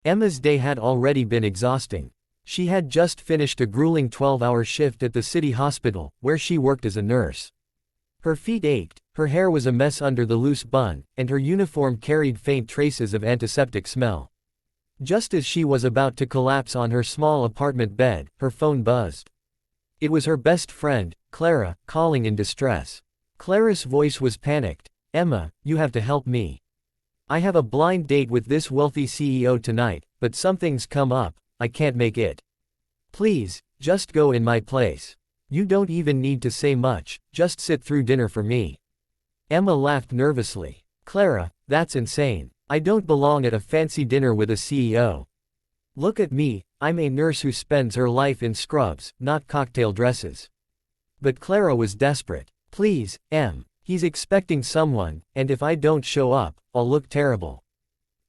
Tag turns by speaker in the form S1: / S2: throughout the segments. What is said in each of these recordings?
S1: Emma's day had already been exhausting. She had just finished a grueling 12-hour shift at the city hospital, where she worked as a nurse. Her feet ached, her hair was a mess under the loose bun, and her uniform carried faint traces of antiseptic smell. Just as she was about to collapse on her small apartment bed, her phone buzzed. It was her best friend, Clara, calling in distress. Clara's voice was panicked. "Emma, you have to help me. I have a blind date with this wealthy CEO tonight, but something's come up, I can't make it. Please, just go in my place. You don't even need to say much, just sit through dinner for me." Emma laughed nervously. "Clara, that's insane. I don't belong at a fancy dinner with a CEO. Look at me, I'm a nurse who spends her life in scrubs, not cocktail dresses." But Clara was desperate. "Please, Em. He's expecting someone, and if I don't show up, I'll look terrible.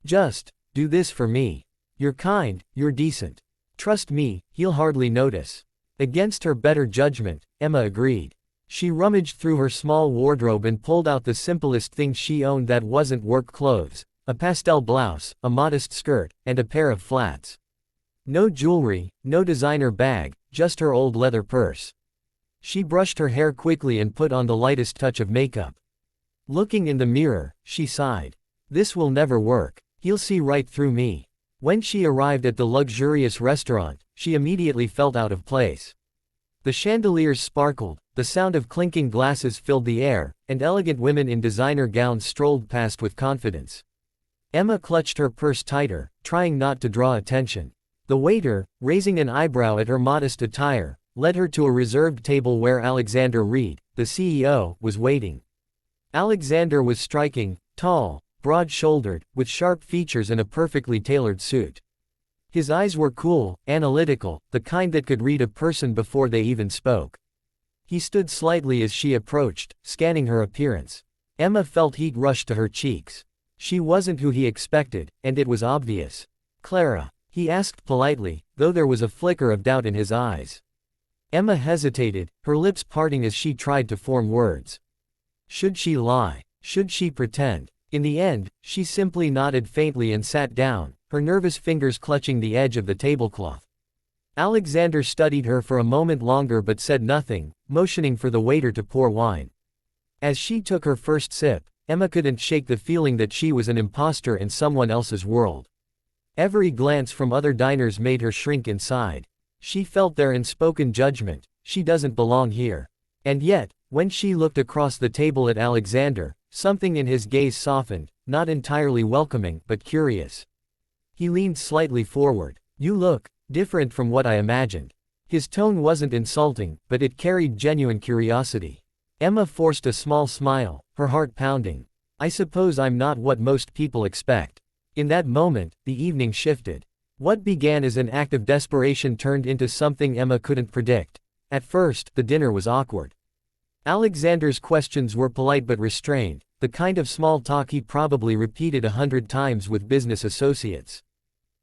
S1: Just do this for me. You're kind, you're decent. Trust me, he'll hardly notice." Against her better judgment, Emma agreed. She rummaged through her small wardrobe and pulled out the simplest things she owned that wasn't work clothes: a pastel blouse, a modest skirt, and a pair of flats. No jewelry, no designer bag, just her old leather purse. She brushed her hair quickly and put on the lightest touch of makeup. Looking in the mirror, she sighed. "This will never work. He'll see right through me." When she arrived at the luxurious restaurant, she immediately felt out of place. The chandeliers sparkled, the sound of clinking glasses filled the air, and elegant women in designer gowns strolled past with confidence. Emma clutched her purse tighter, trying not to draw attention. The waiter, raising an eyebrow at her modest attire, led her to a reserved table where Alexander Reed, the CEO, was waiting. Alexander was striking, tall, broad-shouldered, with sharp features and a perfectly tailored suit. His eyes were cool, analytical, the kind that could read a person before they even spoke. He stood slightly as she approached, scanning her appearance. Emma felt heat rush to her cheeks. She wasn't who he expected, and it was obvious. "Clara?" he asked politely, though there was a flicker of doubt in his eyes. Emma hesitated, her lips parting as she tried to form words. Should she lie? Should she pretend? In the end, she simply nodded faintly and sat down, her nervous fingers clutching the edge of the tablecloth. Alexander studied her for a moment longer but said nothing, motioning for the waiter to pour wine. As she took her first sip, Emma couldn't shake the feeling that she was an imposter in someone else's world. Every glance from other diners made her shrink inside. She felt their unspoken judgment: she doesn't belong here. And yet, when she looked across the table at Alexander, something in his gaze softened, not entirely welcoming, but curious. He leaned slightly forward. "You look different from what I imagined." His tone wasn't insulting, but it carried genuine curiosity. Emma forced a small smile, her heart pounding. "I suppose I'm not what most people expect." In that moment, the evening shifted. What began as an act of desperation turned into something Emma couldn't predict. At first, the dinner was awkward. Alexander's questions were polite but restrained, the kind of small talk he probably repeated 100 times with business associates.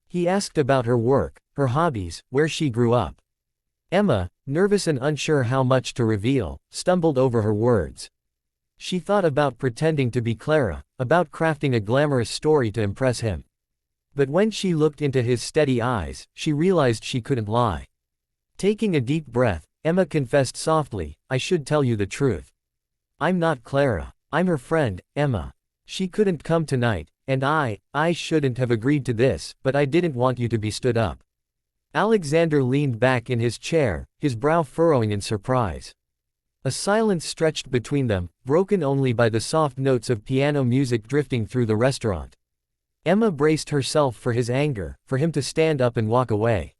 S1: He asked about her work, her hobbies, where she grew up. Emma, nervous and unsure how much to reveal, stumbled over her words. She thought about pretending to be Clara, about crafting a glamorous story to impress him. But when she looked into his steady eyes, she realized she couldn't lie. Taking a deep breath, Emma confessed softly, "I should tell you the truth. I'm not Clara. I'm her friend, Emma. She couldn't come tonight, and I shouldn't have agreed to this, but I didn't want you to be stood up." Alexander leaned back in his chair, his brow furrowing in surprise. A silence stretched between them, broken only by the soft notes of piano music drifting through the restaurant. Emma braced herself for his anger, for him to stand up and walk away.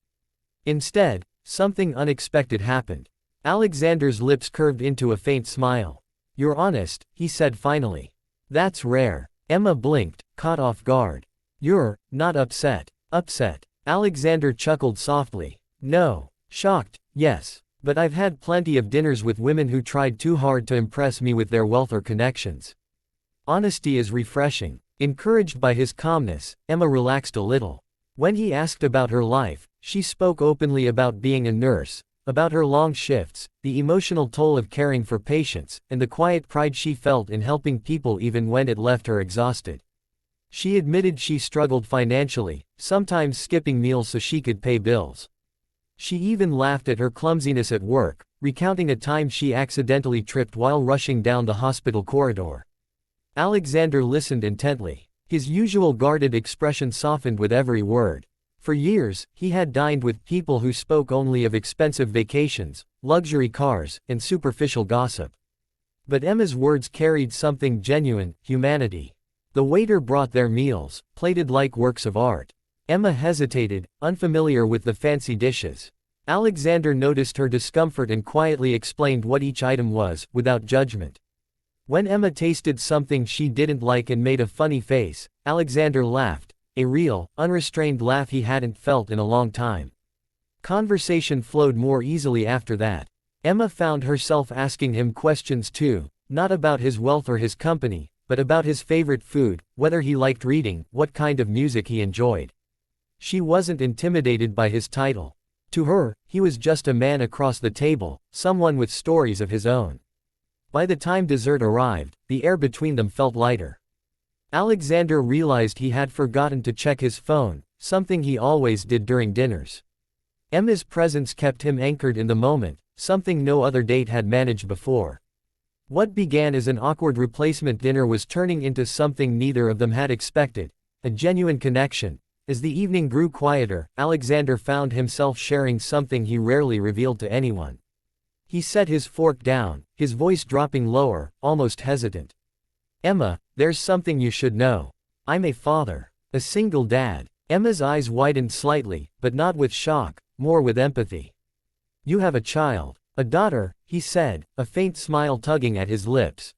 S1: Instead, something unexpected happened. Alexander's lips curved into a faint smile. "You're honest," he said finally. "That's rare." Emma blinked, caught off guard. "You're not upset." "Upset?" Alexander chuckled softly. "No." "Shocked, yes. But I've had plenty of dinners with women who tried too hard to impress me with their wealth or connections. Honesty is refreshing." Encouraged by his calmness, Emma relaxed a little. When he asked about her life, she spoke openly about being a nurse, about her long shifts, the emotional toll of caring for patients, and the quiet pride she felt in helping people even when it left her exhausted. She admitted she struggled financially, sometimes skipping meals so she could pay bills. She even laughed at her clumsiness at work, recounting a time she accidentally tripped while rushing down the hospital corridor. Alexander listened intently. His usual guarded expression softened with every word. For years, he had dined with people who spoke only of expensive vacations, luxury cars, and superficial gossip. But Emma's words carried something genuine: humanity. The waiter brought their meals, plated like works of art. Emma hesitated, unfamiliar with the fancy dishes. Alexander noticed her discomfort and quietly explained what each item was, without judgment. When Emma tasted something she didn't like and made a funny face, Alexander laughed, a real, unrestrained laugh he hadn't felt in a long time. Conversation flowed more easily after that. Emma found herself asking him questions too, not about his wealth or his company, but about his favorite food, whether he liked reading, what kind of music he enjoyed. She wasn't intimidated by his title. To her, he was just a man across the table, someone with stories of his own. By the time dessert arrived, the air between them felt lighter. Alexander realized he had forgotten to check his phone, something he always did during dinners. Emma's presence kept him anchored in the moment, something no other date had managed before. What began as an awkward replacement dinner was turning into something neither of them had expected, a genuine connection. As the evening grew quieter, Alexander found himself sharing something he rarely revealed to anyone. He set his fork down, his voice dropping lower, almost hesitant. "Emma, there's something you should know. I'm a father. A single dad." Emma's eyes widened slightly, but not with shock, more with empathy. "You have a child. A daughter," he said, a faint smile tugging at his lips.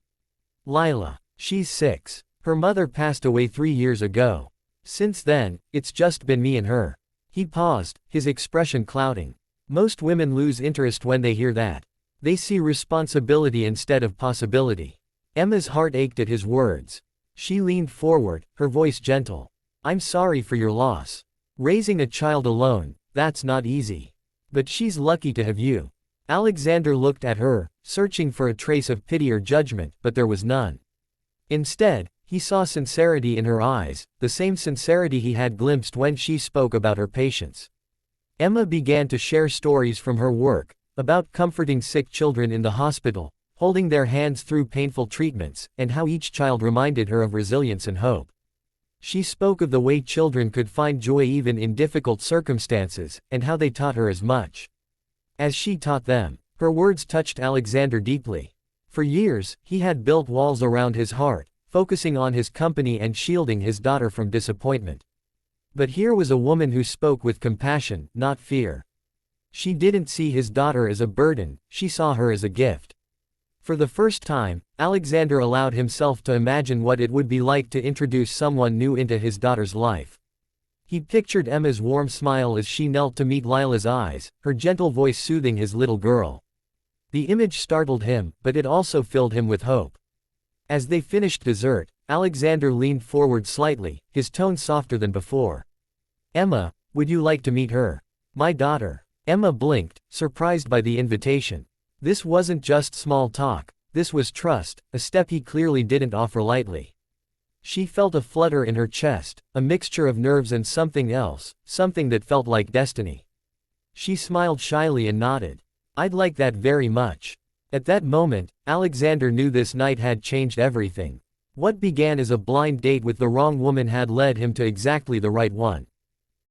S1: "Lila. She's 6. Her mother passed away 3 years ago. Since then, it's just been me and her." He paused, his expression clouding. Most women lose interest when they hear that. They see responsibility instead of possibility. Emma's heart ached at his words. She leaned forward, her voice gentle. "I'm sorry for your loss. Raising a child alone, that's not easy. But she's lucky to have you." Alexander looked at her, searching for a trace of pity or judgment, but there was none. Instead, he saw sincerity in her eyes, the same sincerity he had glimpsed when she spoke about her patients. Emma began to share stories from her work, about comforting sick children in the hospital, holding their hands through painful treatments, and how each child reminded her of resilience and hope. She spoke of the way children could find joy even in difficult circumstances, and how they taught her as much as she taught them. Her words touched Alexander deeply. For years, he had built walls around his heart, focusing on his company and shielding his daughter from disappointment. But here was a woman who spoke with compassion, not fear. She didn't see his daughter as a burden, she saw her as a gift. For the first time, Alexander allowed himself to imagine what it would be like to introduce someone new into his daughter's life. He pictured Emma's warm smile as she knelt to meet Lila's eyes, her gentle voice soothing his little girl. The image startled him, but it also filled him with hope. As they finished dessert, Alexander leaned forward slightly, his tone softer than before. "Emma, would you like to meet her? My daughter." Emma blinked, surprised by the invitation. This wasn't just small talk, this was trust, a step he clearly didn't offer lightly. She felt a flutter in her chest, a mixture of nerves and something else, something that felt like destiny. She smiled shyly and nodded. "I'd like that very much." At that moment, Alexander knew this night had changed everything. What began as a blind date with the wrong woman had led him to exactly the right one.